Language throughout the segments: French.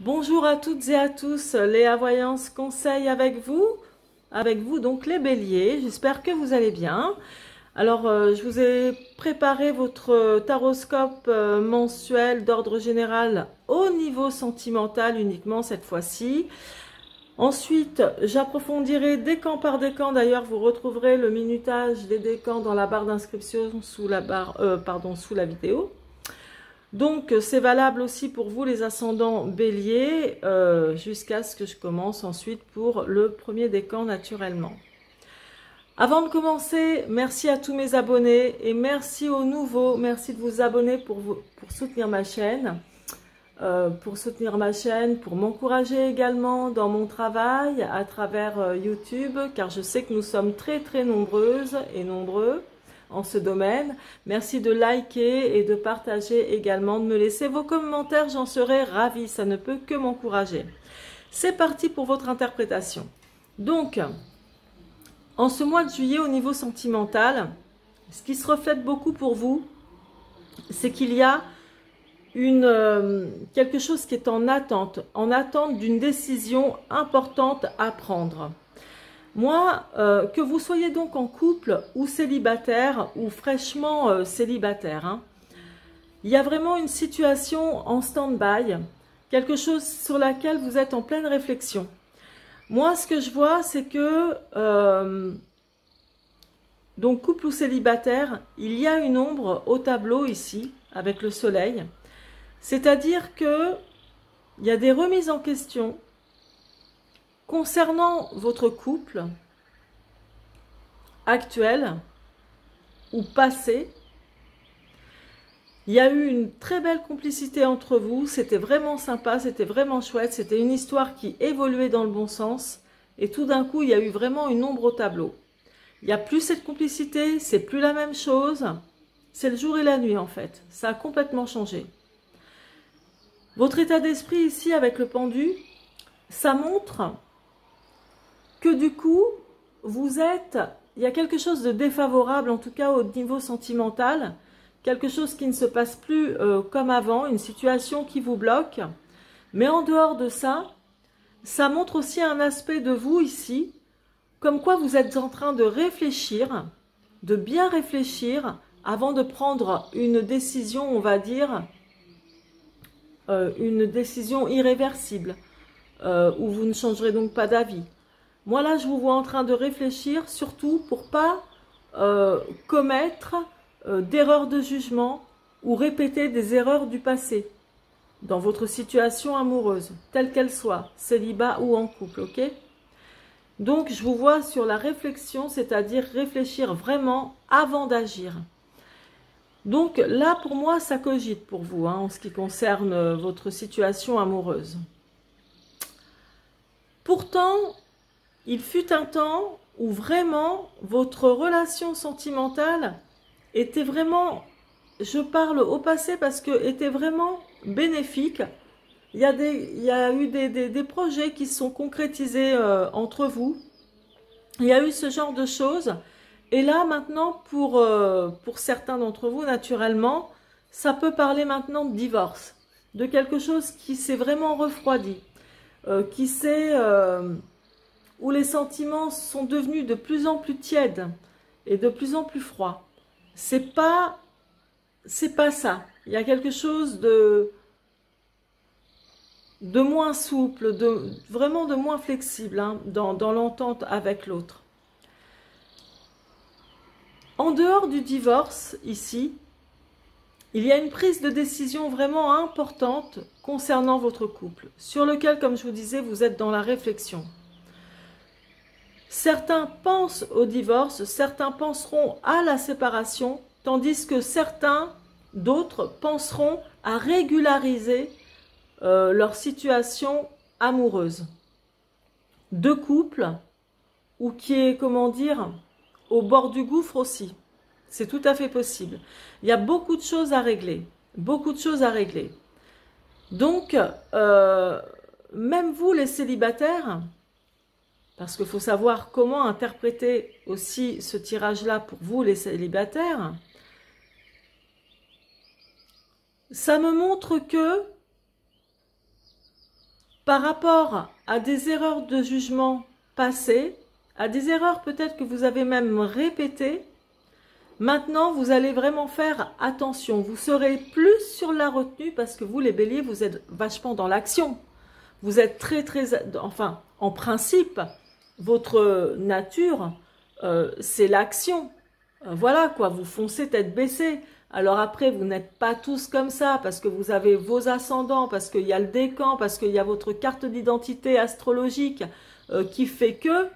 Bonjour à toutes et à tous, Léa Voyance conseil avec vous donc les béliers, j'espère que vous allez bien. Alors je vous ai préparé votre taroscope mensuel d'ordre général au niveau sentimental uniquement cette fois-ci. Ensuite, j'approfondirai décan par décan. D'ailleurs, vous retrouverez le minutage des décans dans la barre d'inscription sous la vidéo. Donc, c'est valable aussi pour vous les ascendants béliers, jusqu'à ce que je commence ensuite pour le premier décan naturellement. Avant de commencer, merci à tous mes abonnés et merci aux nouveaux. Merci de vous abonner pour soutenir ma chaîne. Pour m'encourager également dans mon travail à travers YouTube, car je sais que nous sommes très nombreuses et nombreux en ce domaine. Merci de liker et de partager également, de me laisser vos commentaires, j'en serai ravie, ça ne peut que m'encourager. C'est parti pour votre interprétation. Donc, en ce mois de juillet au niveau sentimental, ce qui se reflète beaucoup pour vous, c'est qu'il y a quelque chose qui est en attente d'une décision importante à prendre. Moi, que vous soyez donc en couple ou célibataire ou fraîchement célibataire, hein, il y a vraiment une situation en stand-by, quelque chose sur laquelle vous êtes en pleine réflexion. Moi, ce que je vois, c'est que, donc couple ou célibataire, il y a une ombre au tableau ici, avec le soleil. C'est-à-dire que il y a des remises en question concernant votre couple actuel ou passé. Il y a eu une très belle complicité entre vous, c'était vraiment sympa, c'était vraiment chouette, c'était une histoire qui évoluait dans le bon sens et tout d'un coup il y a eu vraiment une ombre au tableau. Il n'y a plus cette complicité, c'est plus la même chose, c'est le jour et la nuit en fait, ça a complètement changé. Votre état d'esprit ici avec le pendu, ça montre que du coup, il y a quelque chose de défavorable, en tout cas au niveau sentimental, quelque chose qui ne se passe plus comme avant, une situation qui vous bloque. Mais en dehors de ça, ça montre aussi un aspect de vous ici, comme quoi vous êtes en train de réfléchir, de bien réfléchir, avant de prendre une décision, on va dire, une décision irréversible, où vous ne changerez donc pas d'avis. Moi là, je vous vois en train de réfléchir, surtout pour pas commettre d'erreurs de jugement ou répéter des erreurs du passé dans votre situation amoureuse, telle qu'elle soit, célibat ou en couple, ok? Donc, je vous vois sur la réflexion, c'est-à-dire réfléchir vraiment avant d'agir. Donc là, pour moi, ça cogite pour vous, hein, en ce qui concerne votre situation amoureuse. Pourtant, il fut un temps où vraiment votre relation sentimentale était vraiment, je parle au passé parce que était vraiment bénéfique. Il y a eu des projets qui se sont concrétisés entre vous. Il y a eu ce genre de choses. Et là, maintenant, pour certains d'entre vous, naturellement, ça peut parler maintenant de divorce, de quelque chose qui s'est vraiment refroidi, où les sentiments sont devenus de plus en plus tièdes et de plus en plus froids. C'est pas ça. Il y a quelque chose de moins souple, vraiment de moins flexible, hein, dans l'entente avec l'autre. En dehors du divorce, ici, il y a une prise de décision vraiment importante concernant votre couple, sur lequel, comme je vous disais, vous êtes dans la réflexion. Certains pensent au divorce, certains penseront à la séparation, tandis que d'autres penseront à régulariser leur situation amoureuse. Deux couples, ou qui est, comment dire, au bord du gouffre aussi. C'est tout à fait possible. Il y a beaucoup de choses à régler. Beaucoup de choses à régler. Donc, même vous les célibataires, parce qu'il faut savoir comment interpréter aussi ce tirage-là pour vous les célibataires, ça me montre que par rapport à des erreurs de jugement passées, à des erreurs peut-être que vous avez même répétées. Maintenant, vous allez vraiment faire attention. Vous serez plus sur la retenue parce que vous, les béliers, vous êtes vachement dans l'action. Vous êtes enfin, en principe, votre nature, c'est l'action. Voilà quoi, vous foncez tête baissée. Alors après, vous n'êtes pas tous comme ça parce que vous avez vos ascendants, parce qu'il y a le décan, parce qu'il y a votre carte d'identité astrologique qui fait que,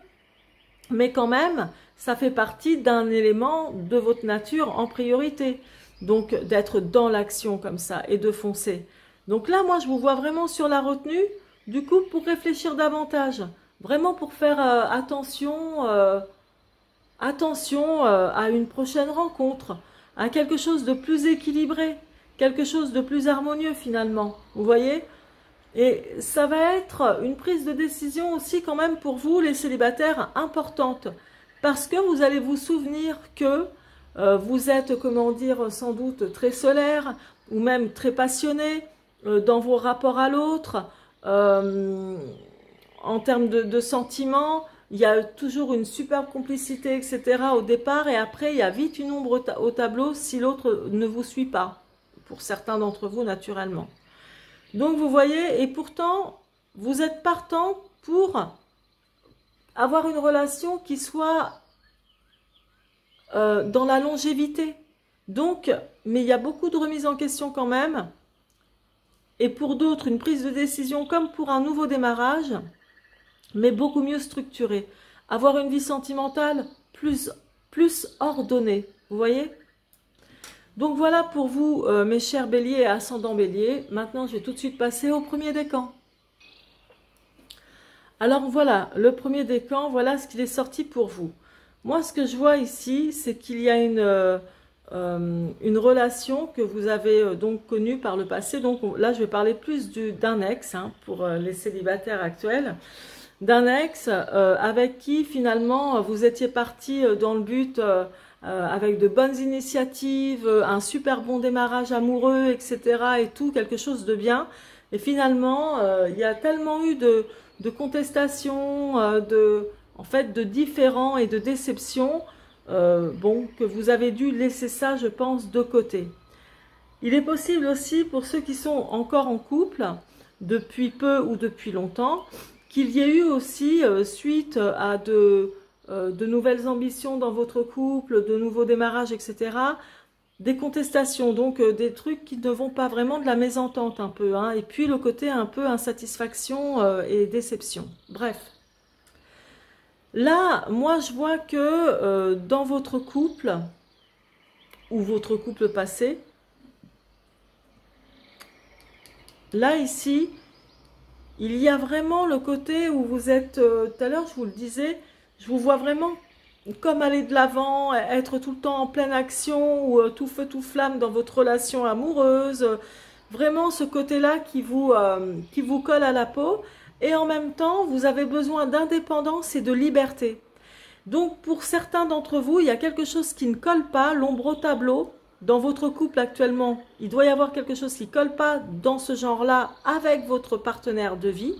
mais quand même, ça fait partie d'un élément de votre nature en priorité. Donc, d'être dans l'action comme ça et de foncer. Donc là, moi, je vous vois vraiment sur la retenue, du coup, pour réfléchir davantage. Vraiment pour faire attention à une prochaine rencontre, à quelque chose de plus équilibré, quelque chose de plus harmonieux finalement. Vous voyez? Et ça va être une prise de décision aussi quand même pour vous, les célibataires, importante. Parce que vous allez vous souvenir que vous êtes, comment dire, sans doute très solaire ou même très passionné dans vos rapports à l'autre, en termes de sentiments. Il y a toujours une superbe complicité, etc. au départ. Et après, il y a vite une ombre au tableau si l'autre ne vous suit pas. Pour certains d'entre vous, naturellement. Donc, vous voyez, et pourtant, vous êtes partant pour avoir une relation qui soit dans la longévité. Donc, mais il y a beaucoup de remises en question quand même. Et pour d'autres, une prise de décision comme pour un nouveau démarrage, mais beaucoup mieux structurée. Avoir une vie sentimentale plus ordonnée. Vous voyez? Donc voilà pour vous, mes chers béliers et ascendants béliers. Maintenant, je vais tout de suite passer au premier décan. Alors voilà, le premier décan, voilà ce qu'il est sorti pour vous. Moi, ce que je vois ici, c'est qu'il y a une relation que vous avez donc connue par le passé. Donc là, je vais parler plus d'un ex pour les célibataires actuels. D'un ex avec qui finalement vous étiez parti dans le but avec de bonnes initiatives, un super bon démarrage amoureux, etc. et tout, quelque chose de bien. Et finalement, il y a tellement eu de contestations, en fait, de différends et de déceptions, bon, que vous avez dû laisser ça, je pense, de côté. Il est possible aussi, pour ceux qui sont encore en couple, depuis peu ou depuis longtemps, qu'il y ait eu aussi, suite à de nouvelles ambitions dans votre couple, de nouveaux démarrages, etc., des contestations, donc des trucs qui ne vont pas vraiment, de la mésentente un peu, et puis le côté un peu insatisfaction et déception. Bref. Là, moi, je vois que dans votre couple, ou votre couple passé, là, ici, il y a vraiment le côté où vous êtes, tout à l'heure je vous le disais, je vous vois vraiment comme aller de l'avant, être tout le temps en pleine action ou tout feu tout flamme dans votre relation amoureuse. Vraiment ce côté-là qui vous colle à la peau. Et en même temps, vous avez besoin d'indépendance et de liberté. Donc pour certains d'entre vous, il y a quelque chose qui ne colle pas, l'ombre au tableau. Dans votre couple actuellement, il doit y avoir quelque chose qui ne colle pas dans ce genre-là avec votre partenaire de vie.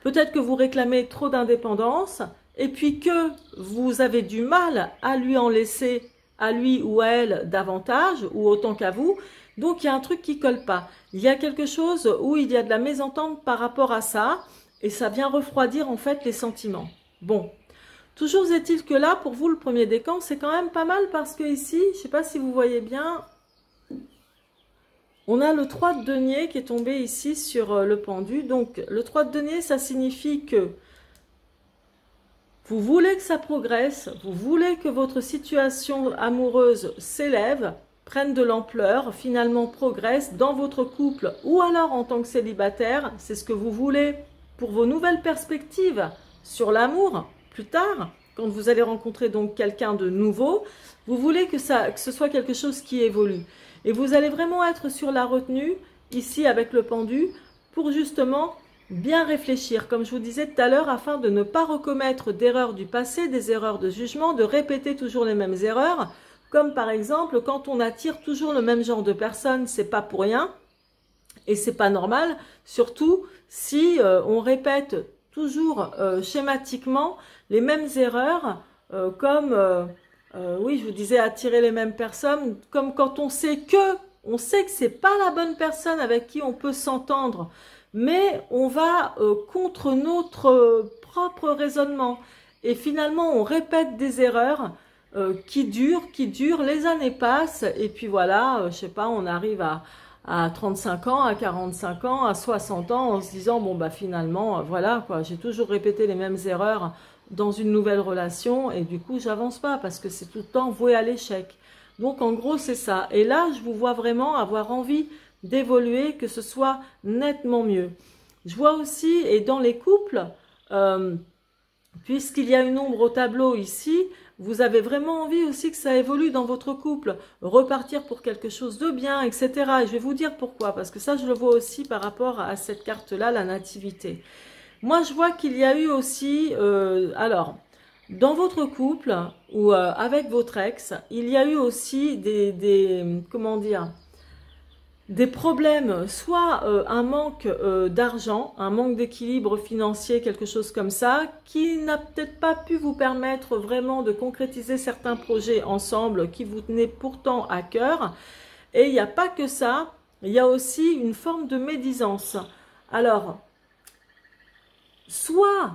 Peut-être que vous réclamez trop d'indépendance et puis que vous avez du mal à lui en laisser, à lui ou à elle, davantage ou autant qu'à vous. Donc il y a un truc qui ne colle pas. Il y a quelque chose où il y a de la mésentente par rapport à ça et ça vient refroidir en fait les sentiments. Bon. Toujours est-il que là, pour vous, le premier décan, c'est quand même pas mal parce que ici, je ne sais pas si vous voyez bien, on a le 3 de denier qui est tombé ici sur le pendu. Donc, le 3 de denier, ça signifie que vous voulez que ça progresse, vous voulez que votre situation amoureuse s'élève, prenne de l'ampleur, finalement progresse dans votre couple ou alors en tant que célibataire. C'est ce que vous voulez pour vos nouvelles perspectives sur l'amour. Plus tard, quand vous allez rencontrer donc quelqu'un de nouveau, vous voulez que ce soit quelque chose qui évolue. Et vous allez vraiment être sur la retenue, ici avec le pendu, pour justement bien réfléchir, comme je vous disais tout à l'heure, afin de ne pas recommettre d'erreurs du passé, des erreurs de jugement, de répéter toujours les mêmes erreurs, comme par exemple quand on attire toujours le même genre de personnes, c'est pas pour rien. Et c'est pas normal, surtout si on répète toujours schématiquement les mêmes erreurs, comme, oui, je vous disais, attirer les mêmes personnes, comme quand on sait que c'est pas la bonne personne avec qui on peut s'entendre, mais on va contre notre propre raisonnement. Et finalement, on répète des erreurs qui durent, les années passent, et puis voilà, je sais pas, on arrive à 35 ans, à 45 ans, à 60 ans, en se disant, bon bah finalement, voilà quoi, j'ai toujours répété les mêmes erreurs dans une nouvelle relation, et du coup j'avance pas, parce que c'est tout le temps voué à l'échec. Donc en gros c'est ça, et là je vous vois vraiment avoir envie d'évoluer, que ce soit nettement mieux. Je vois aussi, et dans les couples, puisqu'il y a une ombre au tableau ici, vous avez vraiment envie aussi que ça évolue dans votre couple, repartir pour quelque chose de bien, etc. Et je vais vous dire pourquoi, parce que ça je le vois aussi par rapport à cette carte-là, la nativité. Moi je vois qu'il y a eu aussi, alors, dans votre couple, ou avec votre ex, il y a eu aussi comment dire, des problèmes, soit un manque d'argent, un manque d'équilibre financier, quelque chose comme ça, qui n'a peut-être pas pu vous permettre vraiment de concrétiser certains projets ensemble qui vous tenaient pourtant à cœur. Et il n'y a pas que ça, il y a aussi une forme de médisance. Alors, soit,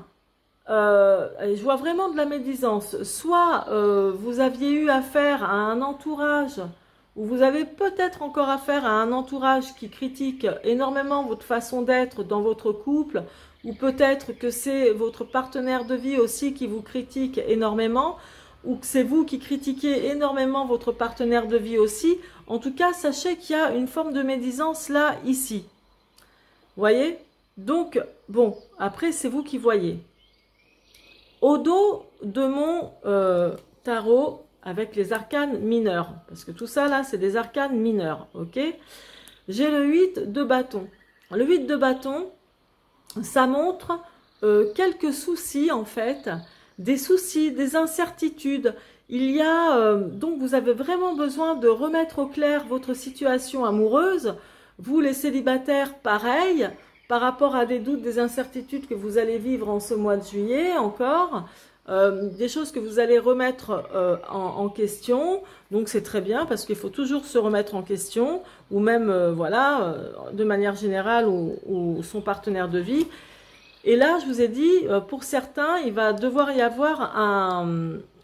je vois vraiment de la médisance, soit vous aviez eu affaire à un entourage, où vous avez peut-être encore affaire à un entourage qui critique énormément votre façon d'être dans votre couple, ou peut-être que c'est votre partenaire de vie aussi qui vous critique énormément, ou que c'est vous qui critiquez énormément votre partenaire de vie aussi. En tout cas, sachez qu'il y a une forme de médisance là, ici. Vous voyez? Donc, bon, après, c'est vous qui voyez. Au dos de mon tarot, avec les arcanes mineurs, parce que tout ça là c'est des arcanes mineurs, ok? J'ai le 8 de bâton. Le 8 de bâton, ça montre quelques soucis en fait, des soucis, des incertitudes. Il y a, donc vous avez vraiment besoin de remettre au clair votre situation amoureuse. Vous les célibataires, pareil, par rapport à des doutes, des incertitudes que vous allez vivre en ce mois de juillet encore. Des choses que vous allez remettre en question, donc c'est très bien parce qu'il faut toujours se remettre en question, ou même voilà, de manière générale, ou son partenaire de vie. Et là je vous ai dit, pour certains il va devoir y avoir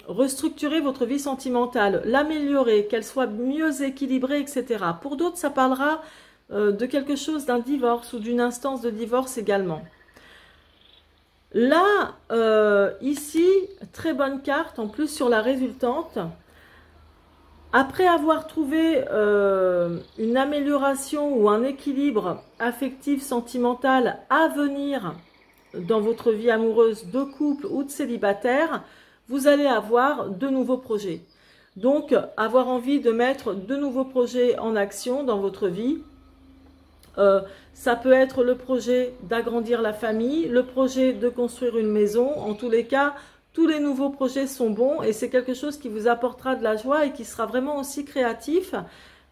restructurer votre vie sentimentale, l'améliorer, qu'elle soit mieux équilibrée, etc. Pour d'autres ça parlera de quelque chose, d'un divorce ou d'une instance de divorce également. Là, ici, très bonne carte, en plus sur la résultante. Après avoir trouvé une amélioration ou un équilibre affectif, sentimental à venir dans votre vie amoureuse de couple ou de célibataire, vous allez avoir de nouveaux projets. Donc, avoir envie de mettre de nouveaux projets en action dans votre vie. Ça peut être le projet d'agrandir la famille, le projet de construire une maison. En tous les cas, tous les nouveaux projets sont bons et c'est quelque chose qui vous apportera de la joie et qui sera vraiment aussi créatif.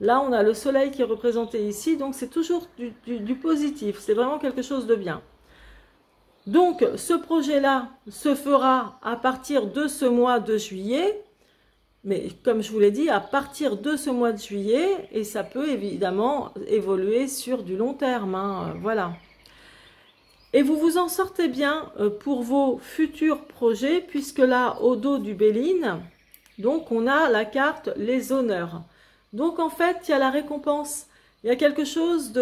Là, on a le soleil qui est représenté ici, donc c'est toujours du positif. C'est vraiment quelque chose de bien. Donc, ce projet-là se fera à partir de ce mois de juillet. Mais comme je vous l'ai dit, à partir de ce mois de juillet, et ça peut évidemment évoluer sur du long terme, hein, voilà. Et vous vous en sortez bien pour vos futurs projets, puisque là, au dos du Béline, donc on a la carte les honneurs. Donc en fait, il y a la récompense. Il y a quelque chose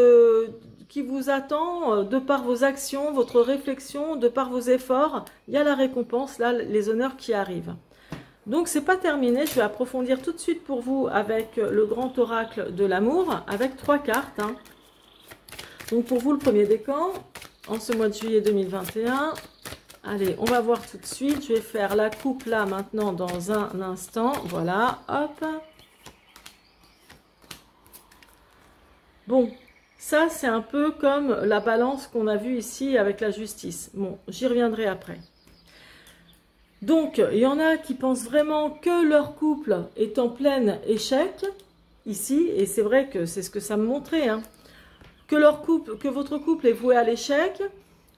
qui vous attend de par vos actions, votre réflexion, de par vos efforts. Il y a la récompense, là, les honneurs qui arrivent. Donc, c'est pas terminé. Je vais approfondir tout de suite pour vous avec le grand oracle de l'amour, avec 3 cartes. Hein. Donc, pour vous, le premier décan, en ce mois de juillet 2021. Allez, on va voir tout de suite. Je vais faire la coupe là, maintenant, dans un instant. Voilà, hop. Bon, ça, c'est un peu comme la balance qu'on a vue ici avec la justice. Bon, j'y reviendrai après. Donc, il y en a qui pensent vraiment que leur couple est en plein échec, ici, et c'est vrai que c'est ce que ça me montrait. Hein. que votre couple est voué à l'échec.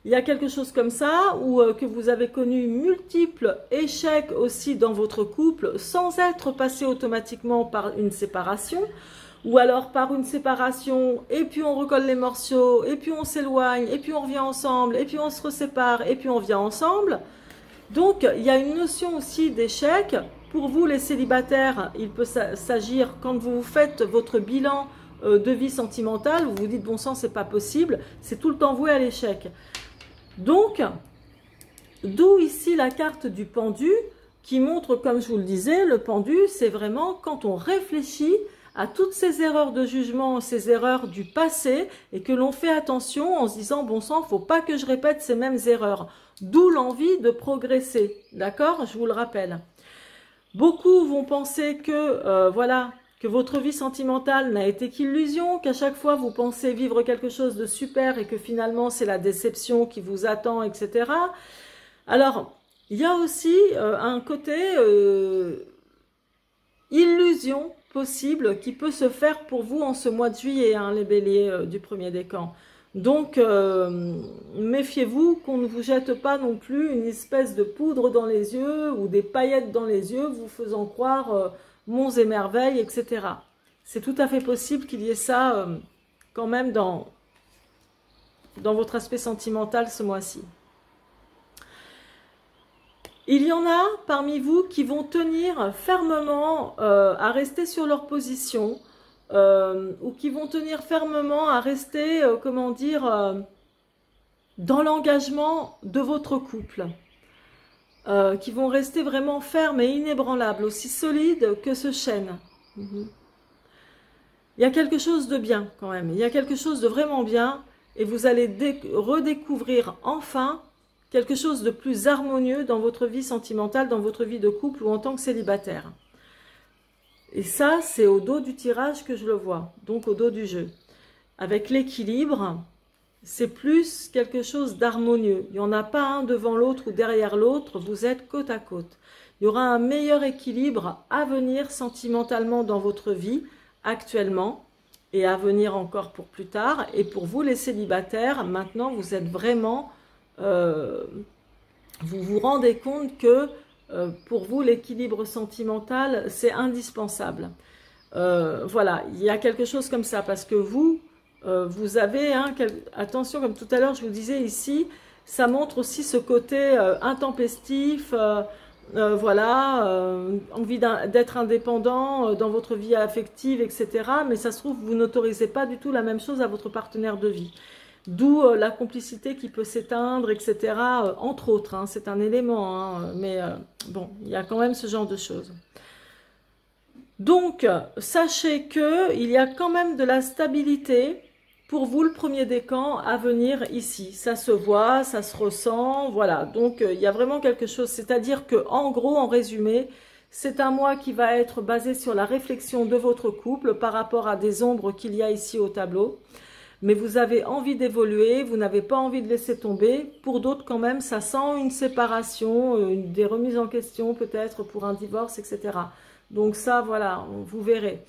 Il y a quelque chose comme ça, ou que vous avez connu multiples échecs aussi dans votre couple, sans être passé automatiquement par une séparation, ou alors par une séparation, et puis on recolle les morceaux, et puis on s'éloigne, et puis on revient ensemble, et puis on se resépare, et puis on vient ensemble. Donc, il y a une notion aussi d'échec. Pour vous, les célibataires, il peut s'agir, quand vous faites votre bilan de vie sentimentale, vous vous dites, bon sang, c'est pas possible, c'est tout le temps voué à l'échec. Donc, d'où ici la carte du pendu qui montre, comme je vous le disais, le pendu, c'est vraiment quand on réfléchit à toutes ces erreurs de jugement, ces erreurs du passé, et que l'on fait attention en se disant, bon sang, faut pas que je répète ces mêmes erreurs. D'où l'envie de progresser, d'accord? Je vous le rappelle. Beaucoup vont penser que, voilà, que votre vie sentimentale n'a été qu'illusion, qu'à chaque fois vous pensez vivre quelque chose de super et que finalement c'est la déception qui vous attend, etc. Alors, il y a aussi un côté illusion possible qui peut se faire pour vous en ce mois de juillet, hein, les béliers du premier décan. Donc, méfiez-vous qu'on ne vous jette pas non plus une espèce de poudre dans les yeux ou des paillettes dans les yeux, vous faisant croire monts et merveilles, etc. C'est tout à fait possible qu'il y ait ça quand même dans votre aspect sentimental ce mois-ci. Il y en a parmi vous qui vont tenir fermement à rester sur leur position ou qui vont tenir fermement à rester, comment dire, dans l'engagement de votre couple. Qui vont rester vraiment fermes et inébranlables, aussi solides que ce chêne. Il y a quelque chose de bien quand même, il y a quelque chose de vraiment bien et vous allez redécouvrir enfin quelque chose de plus harmonieux dans votre vie sentimentale, dans votre vie de couple ou en tant que célibataire. Et ça, c'est au dos du tirage que je le vois, donc au dos du jeu. Avec l'équilibre, c'est plus quelque chose d'harmonieux. Il n'y en a pas un devant l'autre ou derrière l'autre, vous êtes côte à côte. Il y aura un meilleur équilibre à venir sentimentalement dans votre vie actuellement et à venir encore pour plus tard. Et pour vous les célibataires, maintenant vous êtes vraiment, vous vous rendez compte que pour vous l'équilibre sentimental c'est indispensable. Voilà, il y a quelque chose comme ça parce que vous avez, hein, attention, comme tout à l'heure je vous disais ici, ça montre aussi ce côté intempestif, voilà, envie d'être indépendant dans votre vie affective, etc. Mais ça se trouve, vous n'autorisez pas du tout la même chose à votre partenaire de vie. D'où la complicité qui peut s'éteindre, etc. Entre autres, hein, c'est un élément, hein, mais bon, il y a quand même ce genre de choses. Donc, sachez qu'il y a quand même de la stabilité pour vous, le premier décan, à venir ici. Ça se voit, ça se ressent, voilà. Donc, il y a vraiment quelque chose. C'est-à-dire que, en gros, en résumé, c'est un mois qui va être basé sur la réflexion de votre couple par rapport à des ombres qu'il y a ici au tableau. Mais vous avez envie d'évoluer, vous n'avez pas envie de laisser tomber. Pour d'autres, quand même, ça sent une séparation, des remises en question peut-être pour un divorce, etc. Donc ça, voilà, vous verrez.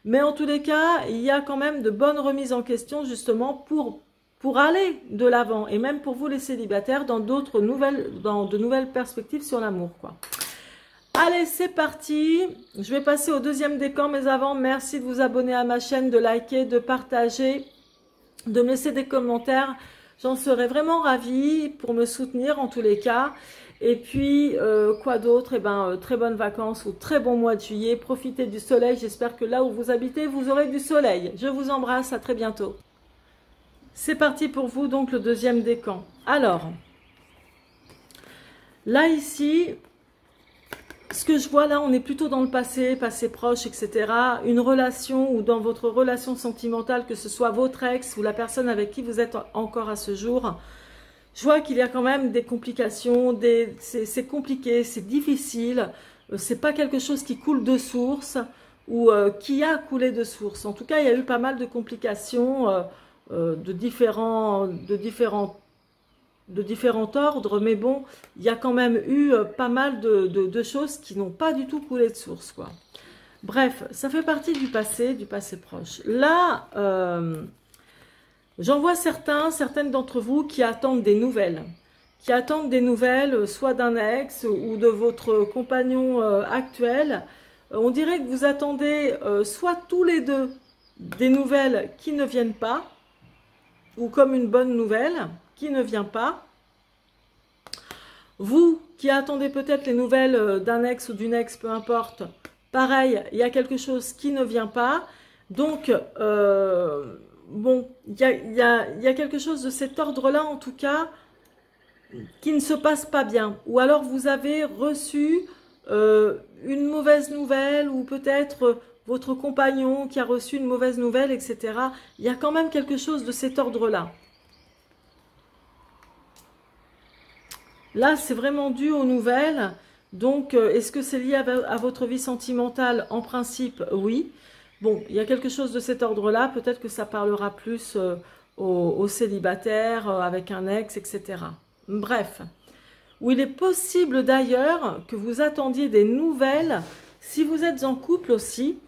Mais en tous les cas, il y a quand même de bonnes remises en question justement pour aller de l'avant. Et même pour vous les célibataires dans de nouvelles perspectives sur l'amour, quoi. Allez, c'est parti. Je vais passer au deuxième décan, mais avant, merci de vous abonner à ma chaîne, de liker, de partager, de me laisser des commentaires. J'en serais vraiment ravie pour me soutenir en tous les cas. Et puis, quoi d'autre? Eh ben, très bonnes vacances ou très bon mois de juillet. Profitez du soleil. J'espère que là où vous habitez, vous aurez du soleil. Je vous embrasse. À très bientôt. C'est parti pour vous, donc, le deuxième décan. Alors, là, ici, ce que je vois là, on est plutôt dans le passé, passé proche, etc. Une relation ou dans votre relation sentimentale, que ce soit votre ex ou la personne avec qui vous êtes encore à ce jour, je vois qu'il y a quand même des complications, c'est compliqué, c'est difficile, c'est pas quelque chose qui coule de source ou qui a coulé de source. En tout cas, il y a eu pas mal de complications de différents ordres, mais bon, il y a quand même eu pas mal de choses qui n'ont pas du tout coulé de source, quoi. Bref, ça fait partie du passé proche. Là, J'en vois certaines d'entre vous qui attendent des nouvelles. Qui attendent des nouvelles, soit d'un ex ou de votre compagnon actuel. On dirait que vous attendez soit tous les deux des nouvelles qui ne viennent pas, ou comme une bonne nouvelle qui ne vient pas. Vous qui attendez peut-être les nouvelles d'un ex ou d'une ex, peu importe, pareil, il y a quelque chose qui ne vient pas. Donc, bon, il y a quelque chose de cet ordre-là, en tout cas, qui ne se passe pas bien. Ou alors vous avez reçu une mauvaise nouvelle, ou peut-être votre compagnon qui a reçu une mauvaise nouvelle, etc. Il y a quand même quelque chose de cet ordre-là. Là, c'est vraiment dû aux nouvelles. Donc, est-ce que c'est lié à votre vie sentimentale? En principe, oui. Bon, il y a quelque chose de cet ordre-là. Peut-être que ça parlera plus aux célibataires, avec un ex, etc. Bref. Où il est possible d'ailleurs que vous attendiez des nouvelles, si vous êtes en couple aussi,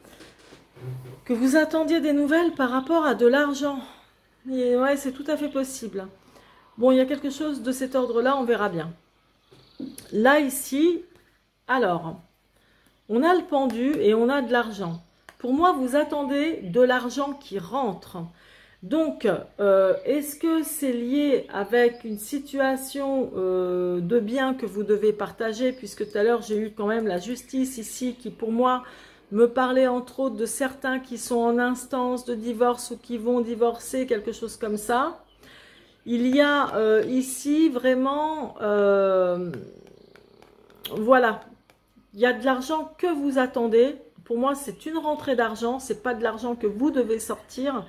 que vous attendiez des nouvelles par rapport à de l'argent. Et ouais, c'est tout à fait possible. Bon, il y a quelque chose de cet ordre-là, on verra bien. Là, ici, alors, on a le pendu et on a de l'argent. Pour moi, vous attendez de l'argent qui rentre. Donc, est-ce que c'est lié avec une situation de bien que vous devez partager? Puisque tout à l'heure, j'ai eu quand même la justice ici qui, pour moi, me parlait entre autres de certains qui sont en instance de divorce ou qui vont divorcer, quelque chose comme ça. Il y a ici vraiment, voilà, il y a de l'argent que vous attendez. Pour moi, c'est une rentrée d'argent, c'est pas de l'argent que vous devez sortir,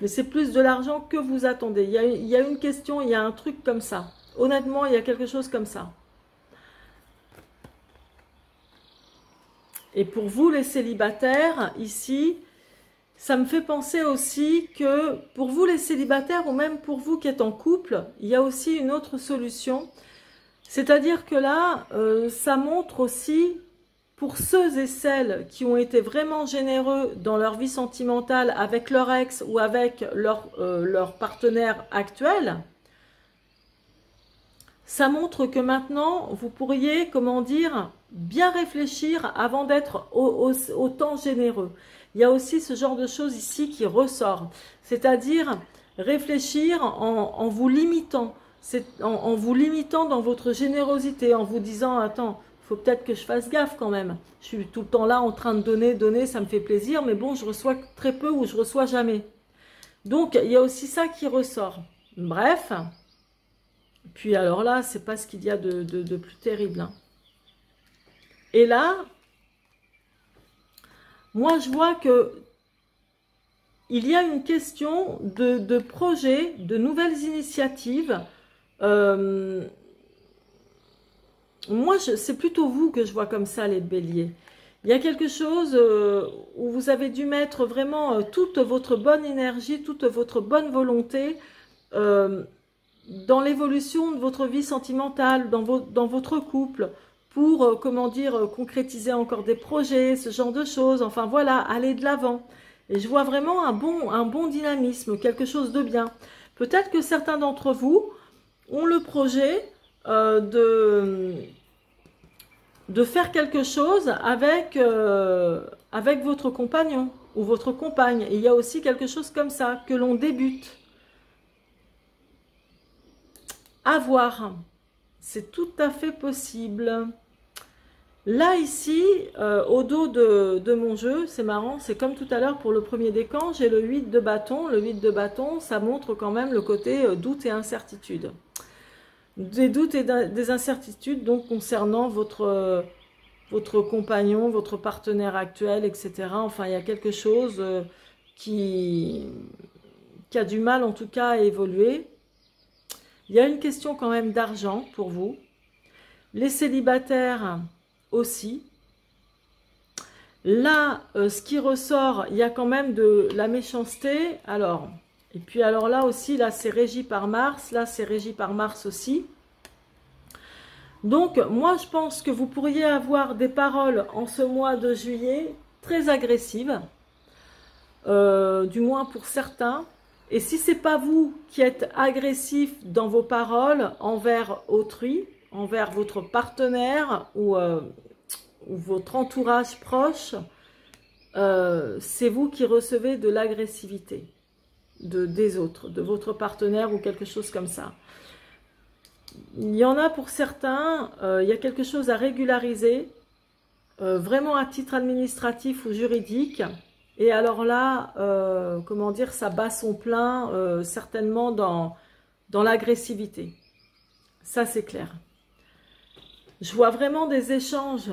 mais c'est plus de l'argent que vous attendez. Il y a une question, il y a un truc comme ça. Honnêtement, il y a quelque chose comme ça. Et pour vous, les célibataires, ici, ça me fait penser aussi que pour vous les célibataires ou même pour vous qui êtes en couple, il y a aussi une autre solution. C'est-à-dire que là, ça montre aussi pour ceux et celles qui ont été vraiment généreux dans leur vie sentimentale avec leur ex ou avec leur partenaire actuel, ça montre que maintenant, vous pourriez, comment dire, bien réfléchir avant d'être autant généreux. Il y a aussi ce genre de choses ici qui ressort. C'est-à-dire réfléchir en vous limitant. En vous limitant dans votre générosité, en vous disant, attends, il faut peut-être que je fasse gaffe quand même. Je suis tout le temps là en train de donner, ça me fait plaisir, mais bon, je reçois très peu ou je reçois jamais. Donc, il y a aussi ça qui ressort. Bref. Puis alors là, c'est pas ce qu'il y a de plus terrible. Hein. Et là, moi je vois que il y a une question de projet, de nouvelles initiatives. Moi, c'est plutôt vous que je vois comme ça, les béliers. Il y a quelque chose où vous avez dû mettre vraiment toute votre bonne énergie, toute votre bonne volonté dans l'évolution de votre vie sentimentale, dans votre couple, pour, comment dire, concrétiser encore des projets, ce genre de choses. Enfin voilà, aller de l'avant. Et je vois vraiment un bon dynamisme, quelque chose de bien. Peut-être que certains d'entre vous ont le projet de faire quelque chose avec votre compagnon ou votre compagne. Et il y a aussi quelque chose comme ça, que l'on débute. À voir. C'est tout à fait possible. Là, ici, au dos de mon jeu, c'est marrant, c'est comme tout à l'heure pour le premier décan, j'ai le 8 de bâton. Le 8 de bâton, ça montre quand même le côté doute et incertitude. Des doutes et des incertitudes donc concernant votre compagnon, votre partenaire actuel, etc. Enfin, il y a quelque chose qui a du mal en tout cas à évoluer. Il y a une question quand même d'argent pour vous. Les célibataires aussi. Là, ce qui ressort, il y a quand même de la méchanceté. Alors, et puis alors là aussi, là c'est régi par Mars. Là c'est régi par Mars aussi. Donc, moi je pense que vous pourriez avoir des paroles en ce mois de juillet très agressives. Du moins pour certains. Et si c'est pas vous qui êtes agressif dans vos paroles envers autrui, envers votre partenaire ou votre entourage proche, c'est vous qui recevez de l'agressivité des autres, de votre partenaire ou quelque chose comme ça. Il y en a pour certains, il y a quelque chose à régulariser, vraiment à titre administratif ou juridique. Et alors là, comment dire, ça bat son plein certainement dans l'agressivité. Ça, c'est clair. Je vois vraiment des échanges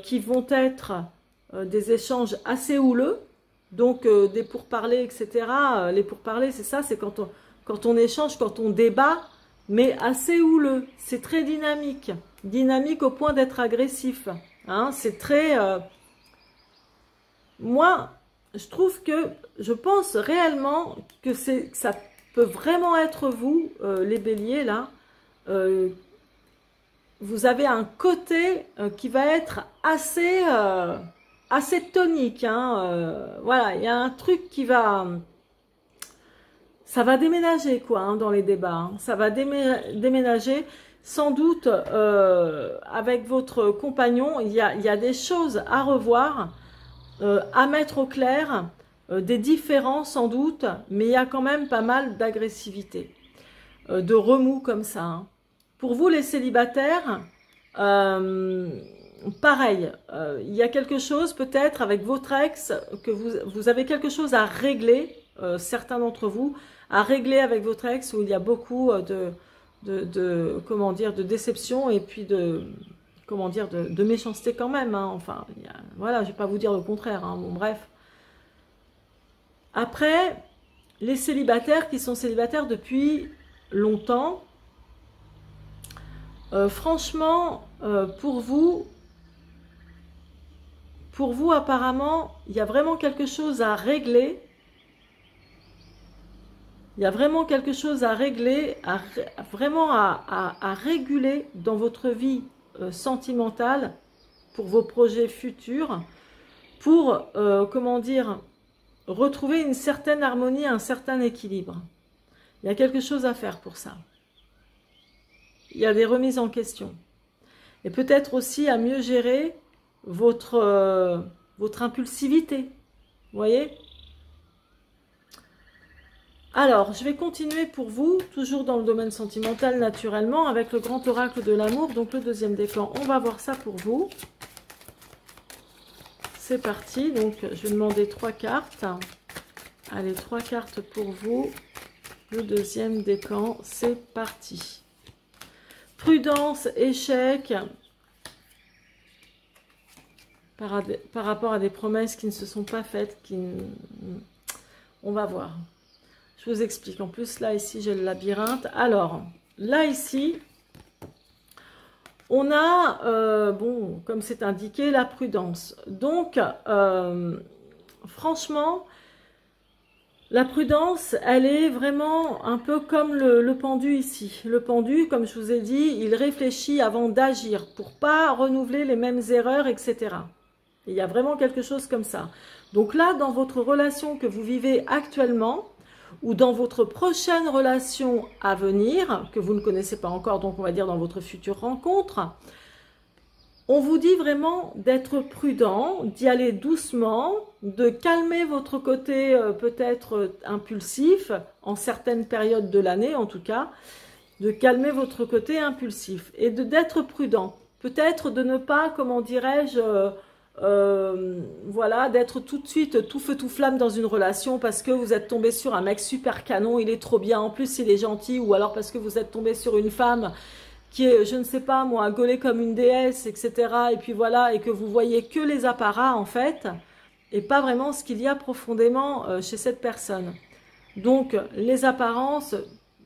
qui vont être des échanges assez houleux. Donc, des pourparlers, etc. Les pourparlers, c'est ça, c'est quand on échange, quand on débat, mais assez houleux. C'est très dynamique. Dynamique au point d'être agressif. Hein, c'est très... Moi, je pense réellement que ça peut vraiment être vous, les béliers, là. Vous avez un côté qui va être assez tonique. Hein, voilà, il y a un truc qui va... Ça va déménager, quoi, hein, dans les débats. Hein. Ça va déménager. Sans doute, avec votre compagnon, il y a des choses à revoir, à mettre au clair, des différends sans doute, mais il y a quand même pas mal d'agressivité, de remous comme ça. Hein. Pour vous, les célibataires, pareil, il y a quelque chose peut-être avec votre ex, que vous avez quelque chose à régler, certains d'entre vous, à régler avec votre ex, où il y a beaucoup comment dire, de déception et puis comment dire, de méchanceté quand même. Hein. Enfin, voilà, je ne vais pas vous dire le contraire. Hein. Bon, bref. Après, les célibataires qui sont célibataires depuis longtemps, franchement, pour vous, apparemment, il y a vraiment quelque chose à régler. Il y a vraiment quelque chose à régler, vraiment à réguler dans votre vie sentimentale pour vos projets futurs, pour, comment dire, retrouver une certaine harmonie, un certain équilibre. Il y a quelque chose à faire pour ça. Il y a des remises en question. Et peut-être aussi à mieux gérer votre impulsivité. Vous voyez ? Alors, je vais continuer pour vous, toujours dans le domaine sentimental naturellement, avec le grand oracle de l'amour, donc le deuxième décan. On va voir ça pour vous. C'est parti, donc je vais demander 3 cartes. Allez, 3 cartes pour vous. Le deuxième décan, c'est parti. Prudence, échec, par rapport à des promesses qui ne se sont pas faites, on va voir. Je vous explique. En plus, là, ici, j'ai le labyrinthe. Alors, là, ici, on a, bon, comme c'est indiqué, la prudence. Donc, franchement, la prudence, elle est vraiment un peu comme le pendu ici. Le pendu, comme je vous ai dit, il réfléchit avant d'agir pour pas renouveler les mêmes erreurs, etc. Il y a vraiment quelque chose comme ça. Donc là, dans votre relation que vous vivez actuellement, ou dans votre prochaine relation à venir, que vous ne connaissez pas encore, donc on va dire dans votre future rencontre, on vous dit vraiment d'être prudent, d'y aller doucement, de calmer votre côté peut-être impulsif, en certaines périodes de l'année en tout cas, de calmer votre côté impulsif et d'être prudent. Peut-être de ne pas, comment dirais-je, voilà, d'être tout de suite tout feu tout flamme dans une relation parce que vous êtes tombé sur un mec super canon, il est trop bien, en plus il est gentil, ou alors parce que vous êtes tombé sur une femme qui est, je ne sais pas moi, gaulée comme une déesse, etc. Et puis voilà, et que vous voyez que les apparats en fait, et pas vraiment ce qu'il y a profondément chez cette personne. Donc les apparences,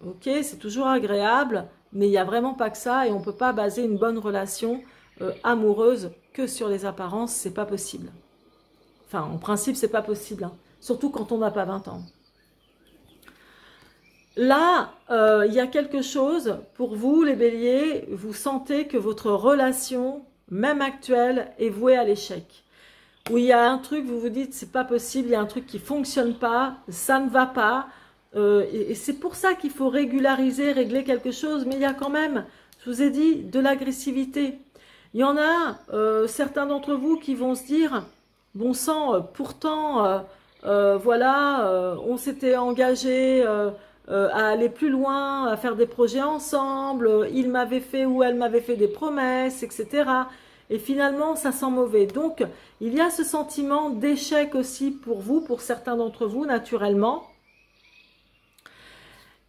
ok, c'est toujours agréable, mais il n'y a vraiment pas que ça, et on ne peut pas baser une bonne relation amoureuse que sur les apparences, c'est pas possible. Enfin, en principe, c'est pas possible, hein. Surtout quand on n'a pas 20 ans. Là, il y a quelque chose, pour vous, les béliers, vous sentez que votre relation, même actuelle, est vouée à l'échec. Où il y a un truc, vous vous dites, c'est pas possible, il y a un truc qui fonctionne pas, ça ne va pas, et c'est pour ça qu'il faut régulariser, régler quelque chose. Mais il y a quand même, je vous ai dit, de l'agressivité. Il y en a certains d'entre vous qui vont se dire, bon sang, pourtant, voilà, on s'était engagé à aller plus loin, à faire des projets ensemble, il m'avait fait ou elle m'avait fait des promesses, etc. Et finalement, ça sent mauvais. Donc, il y a ce sentiment d'échec aussi pour vous, pour certains d'entre vous, naturellement.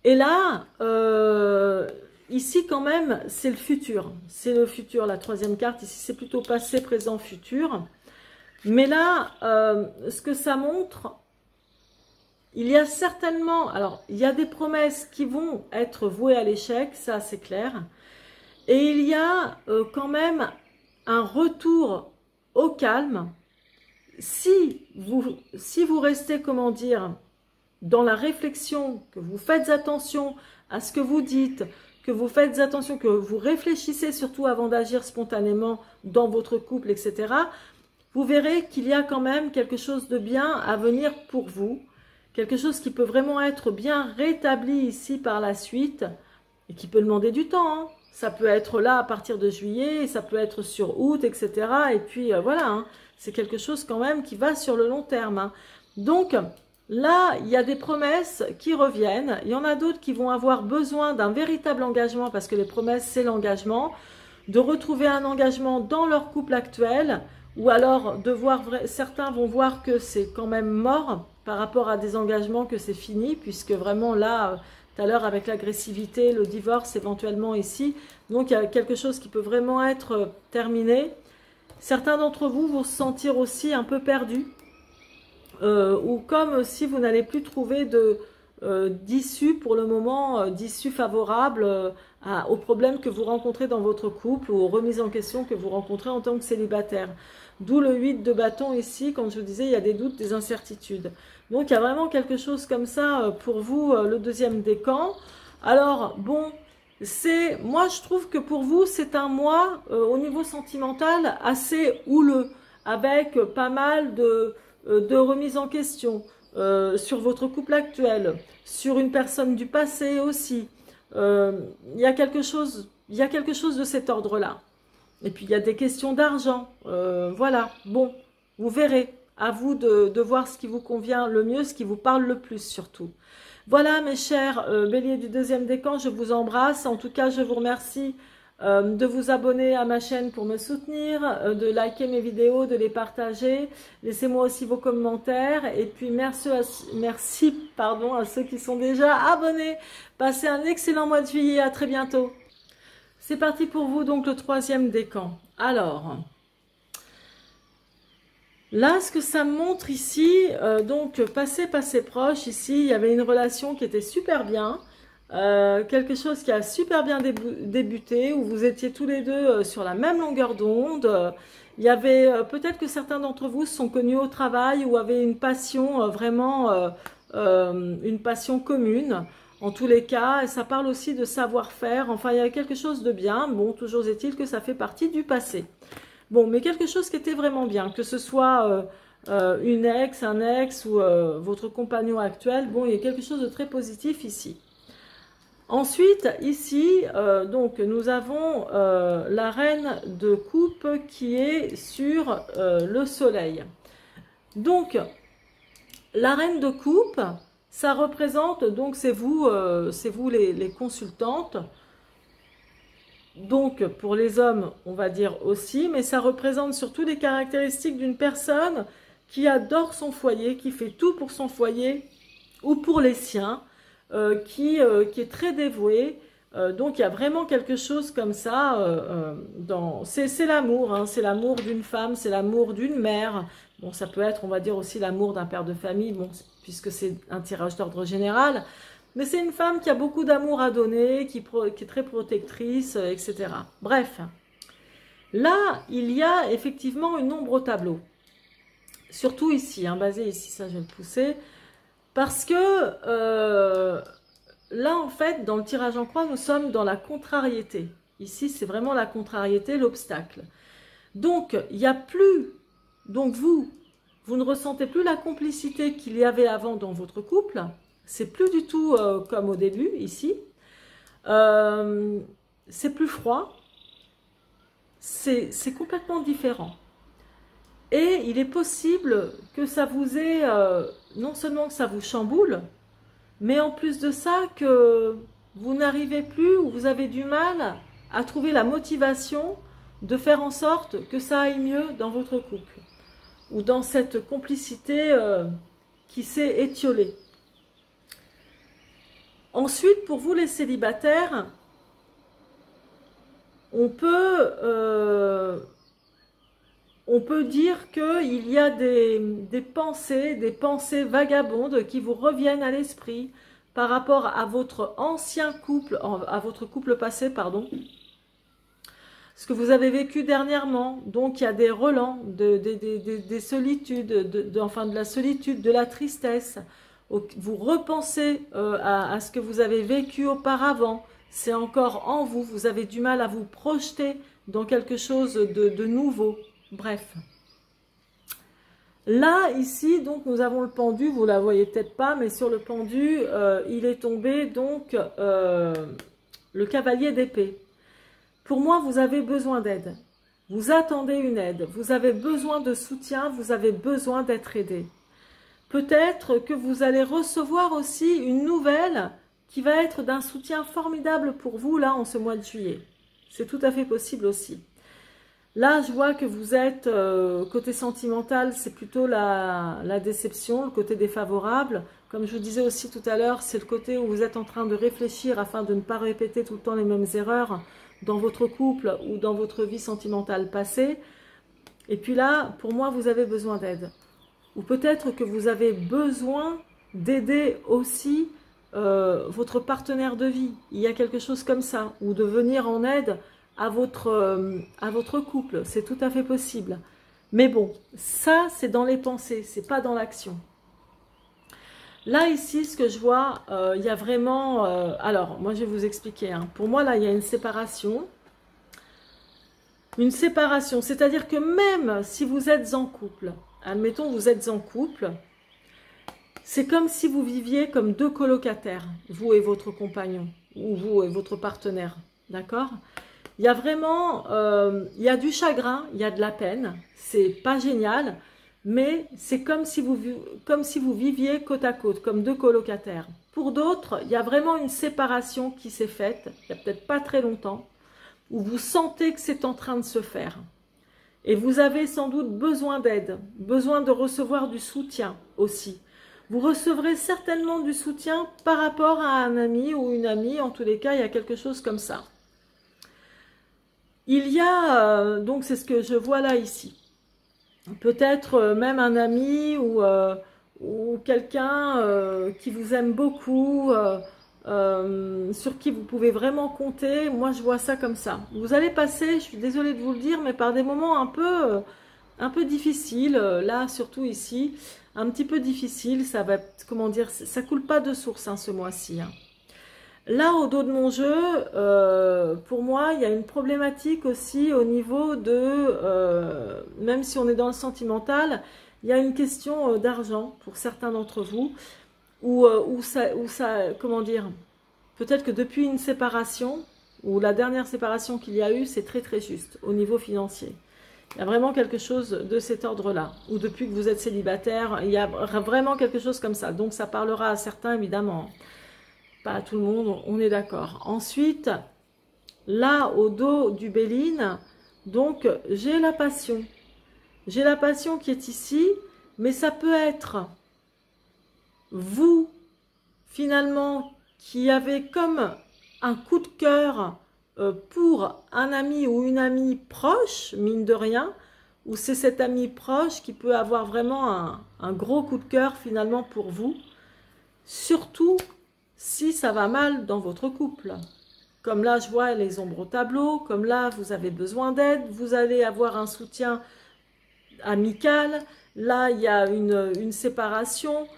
Et là, ici quand même, c'est le futur. C'est le futur, la troisième carte. Ici, c'est plutôt passé, présent, futur. Mais là, ce que ça montre, il y a certainement... Alors, il y a des promesses qui vont être vouées à l'échec, ça c'est clair. Et il y a quand même un retour au calme. Si vous restez, comment dire, dans la réflexion, que vous faites attention à ce que vous dites, que vous faites attention, que vous réfléchissez surtout avant d'agir spontanément dans votre couple, etc., vous verrez qu'il y a quand même quelque chose de bien à venir pour vous, quelque chose qui peut vraiment être bien rétabli ici par la suite, et qui peut demander du temps, hein. Ça peut être là à partir de juillet, ça peut être sur août, etc. Et puis voilà, hein, c'est quelque chose quand même qui va sur le long terme, hein. Donc là, il y a des promesses qui reviennent. Il y en a d'autres qui vont avoir besoin d'un véritable engagement, parce que les promesses, c'est l'engagement, de retrouver un engagement dans leur couple actuel, ou alors de voir, certains vont voir que c'est quand même mort par rapport à des engagements, que c'est fini, puisque vraiment là... Tout à l'heure, avec l'agressivité, le divorce éventuellement ici. Donc, il y a quelque chose qui peut vraiment être terminé. Certains d'entre vous vont se sentir aussi un peu perdus. Ou comme si vous n'allez plus trouver d'issue pour le moment, d'issue favorable aux problèmes que vous rencontrez dans votre couple ou aux remises en question que vous rencontrez en tant que célibataire. D'où le 8 de bâton ici, quand je vous disais, il y a des doutes, des incertitudes. Donc, il y a vraiment quelque chose comme ça pour vous, le deuxième décan. Alors, bon, moi, je trouve que pour vous, c'est un mois, au niveau sentimental, assez houleux, avec pas mal de remises en question sur votre couple actuel, sur une personne du passé aussi. Il y a quelque chose de cet ordre-là. Et puis, il y a des questions d'argent. Voilà, bon, vous verrez. À vous de voir ce qui vous convient le mieux, ce qui vous parle le plus surtout. Voilà mes chers béliers du deuxième décan, je vous embrasse. En tout cas, je vous remercie de vous abonner à ma chaîne pour me soutenir, de liker mes vidéos, de les partager. Laissez-moi aussi vos commentaires. Et puis merci à ceux qui sont déjà abonnés. Passez un excellent mois de juillet, à très bientôt. C'est parti pour vous, donc le troisième décan. Alors... Là, ce que ça me montre ici, donc passé proche, ici, il y avait une relation qui était super bien, quelque chose qui a super bien débuté, où vous étiez tous les deux sur la même longueur d'onde. Il y avait peut-être que certains d'entre vous se sont connus au travail ou avaient une passion, vraiment une passion commune. En tous les cas, et ça parle aussi de savoir-faire. Enfin, il y a quelque chose de bien. Bon, toujours est-il que ça fait partie du passé. Bon, mais quelque chose qui était vraiment bien, que ce soit une ex, un ex ou votre compagnon actuel, bon, il y a quelque chose de très positif ici. Ensuite, ici, donc, nous avons la reine de coupe qui est sur le soleil. Donc, la reine de coupe, ça représente, donc c'est vous les consultantes. Donc, pour les hommes, on va dire aussi, mais ça représente surtout les caractéristiques d'une personne qui adore son foyer, qui fait tout pour son foyer ou pour les siens, qui est très dévouée. Donc, il y a vraiment quelque chose comme ça. C'est l'amour, hein, c'est l'amour d'une femme, c'est l'amour d'une mère. Bon, ça peut être, on va dire aussi l'amour d'un père de famille, bon, puisque c'est un tirage d'ordre général. Mais c'est une femme qui a beaucoup d'amour à donner, qui est très protectrice, etc. Bref, là, il y a effectivement une ombre au tableau. Surtout ici, hein, basé ici, ça je vais le pousser. Parce que là, en fait, dans le tirage en croix, nous sommes dans la contrariété. Ici, c'est vraiment la contrariété, l'obstacle. Donc, il n'y a plus... Donc, vous ne ressentez plus la complicité qu'il y avait avant dans votre couple. C'est plus du tout comme au début, ici. C'est plus froid. C'est complètement différent. Et il est possible que ça vous ait, non seulement que ça vous chamboule, mais en plus de ça, que vous n'arrivez plus ou vous avez du mal à trouver la motivation de faire en sorte que ça aille mieux dans votre couple ou dans cette complicité qui s'est étiolée. Ensuite, pour vous les célibataires, on peut dire qu'il y a des pensées vagabondes qui vous reviennent à l'esprit par rapport à votre ancien couple, à votre couple passé, pardon, ce que vous avez vécu dernièrement. Donc il y a des relents, des solitudes, enfin de la solitude, de la tristesse. Vous repensez à ce que vous avez vécu auparavant. C'est encore en vous, vous avez du mal à vous projeter dans quelque chose de nouveau. Bref. Là, ici, donc, nous avons le pendu, vous ne la voyez peut-être pas, mais sur le pendu, il est tombé, donc, le cavalier d'épée. Pour moi, vous avez besoin d'aide. Vous attendez une aide. Vous avez besoin de soutien, vous avez besoin d'être aidé. Peut-être que vous allez recevoir aussi une nouvelle qui va être d'un soutien formidable pour vous, là, en ce mois de juillet. C'est tout à fait possible aussi. Là, je vois que vous êtes, côté sentimental, c'est plutôt la déception, le côté défavorable. Comme je vous disais aussi tout à l'heure, c'est le côté où vous êtes en train de réfléchir afin de ne pas répéter tout le temps les mêmes erreurs dans votre couple ou dans votre vie sentimentale passée. Et puis là, pour moi, vous avez besoin d'aide. Ou peut-être que vous avez besoin d'aider aussi votre partenaire de vie. Il y a quelque chose comme ça. Ou de venir en aide à votre couple, c'est tout à fait possible. Mais bon, ça c'est dans les pensées, c'est pas dans l'action. Là ici, ce que je vois, il y a vraiment... alors, moi je vais vous expliquer. Hein. Pour moi, là, il y a une séparation. Une séparation, c'est-à-dire que même si vous êtes en couple, admettons vous êtes en couple, c'est comme si vous viviez comme deux colocataires, vous et votre compagnon, ou vous et votre partenaire, d'accord ? Il y a vraiment, il y a du chagrin, il y a de la peine, c'est pas génial, mais c'est comme si vous viviez côte à côte, comme deux colocataires. Pour d'autres, il y a vraiment une séparation qui s'est faite, il n'y a peut-être pas très longtemps, où vous sentez que c'est en train de se faire. Et vous avez sans doute besoin d'aide, besoin de recevoir du soutien aussi. Vous recevrez certainement du soutien par rapport à un ami ou une amie, en tous les cas, il y a quelque chose comme ça. Il y a, donc c'est ce que je vois là ici, peut-être même un ami ou quelqu'un qui vous aime beaucoup, sur qui vous pouvez vraiment compter. Moi je vois ça comme ça. Vous allez passer, je suis désolée de vous le dire, mais par des moments un peu difficiles, là surtout ici, un petit peu difficile, ça va, comment dire, ça coule pas de source hein, ce mois-ci. Hein. Là, au dos de mon jeu, pour moi, il y a une problématique aussi au niveau de, même si on est dans le sentimental, il y a une question d'argent pour certains d'entre vous, où ça, comment dire, peut-être que depuis une séparation, ou la dernière séparation qu'il y a eu, c'est très très juste au niveau financier. Il y a vraiment quelque chose de cet ordre-là, ou depuis que vous êtes célibataire, il y a vraiment quelque chose comme ça. Donc ça parlera à certains évidemment. Pas à tout le monde, on est d'accord. Ensuite, là, au dos du Béline, donc, j'ai la passion. J'ai la passion qui est ici, mais ça peut être vous, finalement, qui avez comme un coup de cœur pour un ami ou une amie proche, mine de rien, ou c'est cet ami proche qui peut avoir vraiment un gros coup de cœur, finalement, pour vous. Surtout si ça va mal dans votre couple. Comme là, je vois les ombres au tableau, comme là, vous avez besoin d'aide, vous allez avoir un soutien amical. Là, il y a une séparation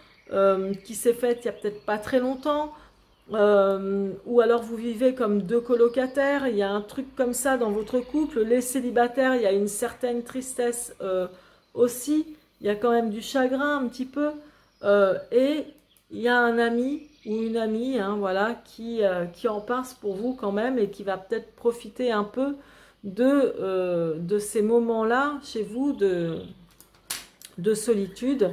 qui s'est faite il n'y a peut-être pas très longtemps. Ou alors vous vivez comme deux colocataires, il y a un truc comme ça dans votre couple. Les célibataires, il y a une certaine tristesse aussi. Il y a quand même du chagrin un petit peu. Et il y a un ami ou une amie, hein, voilà, qui en pince pour vous quand même et qui va peut-être profiter un peu de ces moments-là chez vous de solitude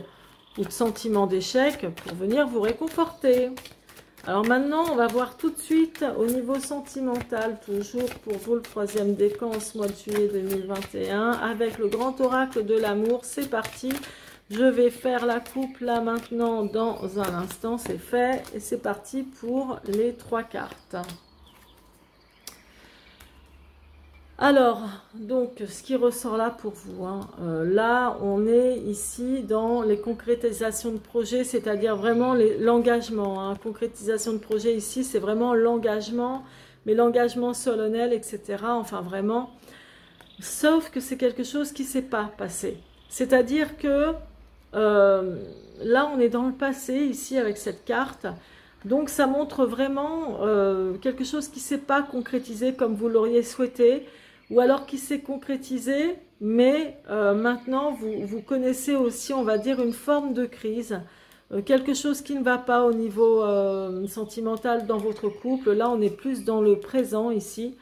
ou de sentiment d'échec pour venir vous réconforter. Alors maintenant, on va voir tout de suite au niveau sentimental, toujours pour vous le 3e décan en ce mois de juillet 2021, avec le grand oracle de l'amour. C'est parti. Je vais faire la coupe là maintenant dans un instant, c'est fait. Et c'est parti pour les 3 cartes. Alors, donc, ce qui ressort là pour vous, hein, là, on est ici dans les concrétisations de projets, c'est-à-dire vraiment l'engagement. Hein, concrétisation de projet ici, c'est vraiment l'engagement, mais l'engagement solennel, etc. Enfin, vraiment. Sauf que c'est quelque chose qui ne s'est pas passé. C'est-à-dire que là, on est dans le passé, ici, avec cette carte. Donc, ça montre vraiment quelque chose qui ne s'est pas concrétisé comme vous l'auriez souhaité, ou alors qui s'est concrétisé, mais maintenant, vous connaissez aussi, on va dire, une forme de crise, quelque chose qui ne va pas au niveau sentimental dans votre couple. Là, on est plus dans le présent, ici.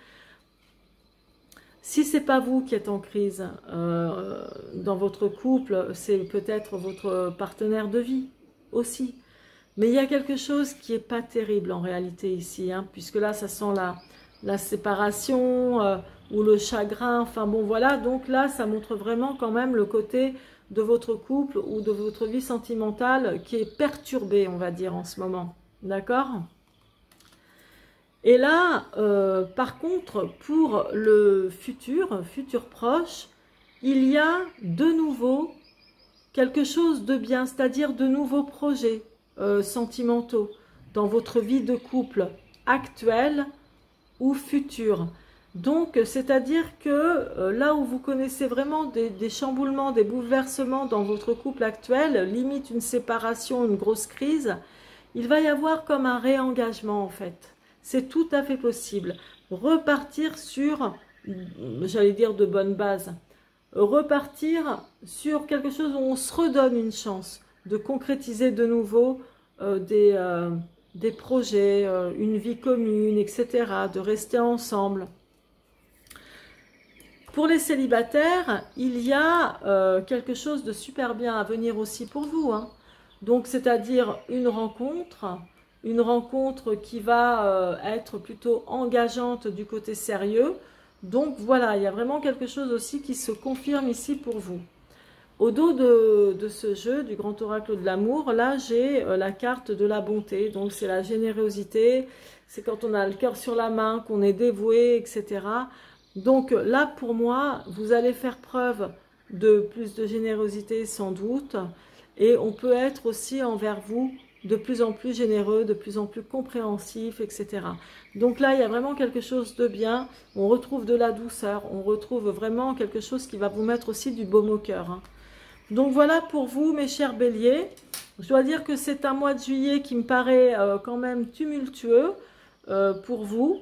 Si ce n'est pas vous qui êtes en crise dans votre couple, c'est peut-être votre partenaire de vie aussi. Mais il y a quelque chose qui n'est pas terrible en réalité ici, hein, puisque là, ça sent la séparation ou le chagrin. Enfin bon, voilà. Donc là, ça montre vraiment quand même le côté de votre couple ou de votre vie sentimentale qui est perturbée, on va dire, en ce moment. D'accord ? Et là, par contre, pour le futur proche, il y a de nouveau quelque chose de bien, c'est-à-dire de nouveaux projets sentimentaux dans votre vie de couple actuelle ou future. Donc, c'est-à-dire que là où vous connaissez vraiment des chamboulements, des bouleversements dans votre couple actuel, limite une séparation, une grosse crise, il va y avoir comme un réengagement en fait. C'est tout à fait possible. Repartir sur, j'allais dire de bonnes bases, repartir sur quelque chose où on se redonne une chance de concrétiser de nouveau des projets, une vie commune, etc., de rester ensemble. Pour les célibataires, il y a quelque chose de super bien à venir aussi pour vous, hein. Donc, c'est-à-dire une rencontre qui va être plutôt engageante du côté sérieux. Donc, voilà, il y a vraiment quelque chose aussi qui se confirme ici pour vous. Au dos de ce jeu, du grand oracle de l'amour, là, j'ai la carte de la bonté. Donc, c'est la générosité, c'est quand on a le cœur sur la main, qu'on est dévoué, etc. Donc, là, pour moi, vous allez faire preuve de plus de générosité, sans doute. Et on peut être aussi envers vous de plus en plus généreux, de plus en plus compréhensif, etc. Donc là, il y a vraiment quelque chose de bien. On retrouve de la douceur, on retrouve vraiment quelque chose qui va vous mettre aussi du baume au cœur, hein. Donc voilà pour vous, mes chers béliers. Je dois dire que c'est un mois de juillet qui me paraît quand même tumultueux pour vous.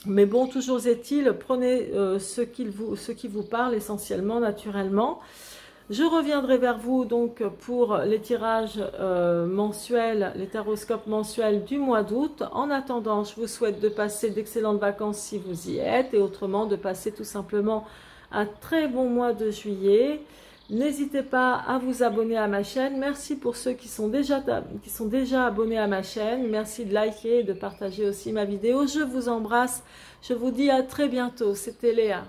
Mais bon, toujours est-il, prenez ce qui vous parle essentiellement, naturellement. Je reviendrai vers vous donc pour les tirages mensuels, les taroscopes mensuels du mois d'août. En attendant, je vous souhaite de passer d'excellentes vacances si vous y êtes et autrement de passer tout simplement un très bon mois de juillet. N'hésitez pas à vous abonner à ma chaîne. Merci pour ceux qui sont déjà abonnés à ma chaîne. Merci de liker et de partager aussi ma vidéo. Je vous embrasse. Je vous dis à très bientôt. C'était Léa.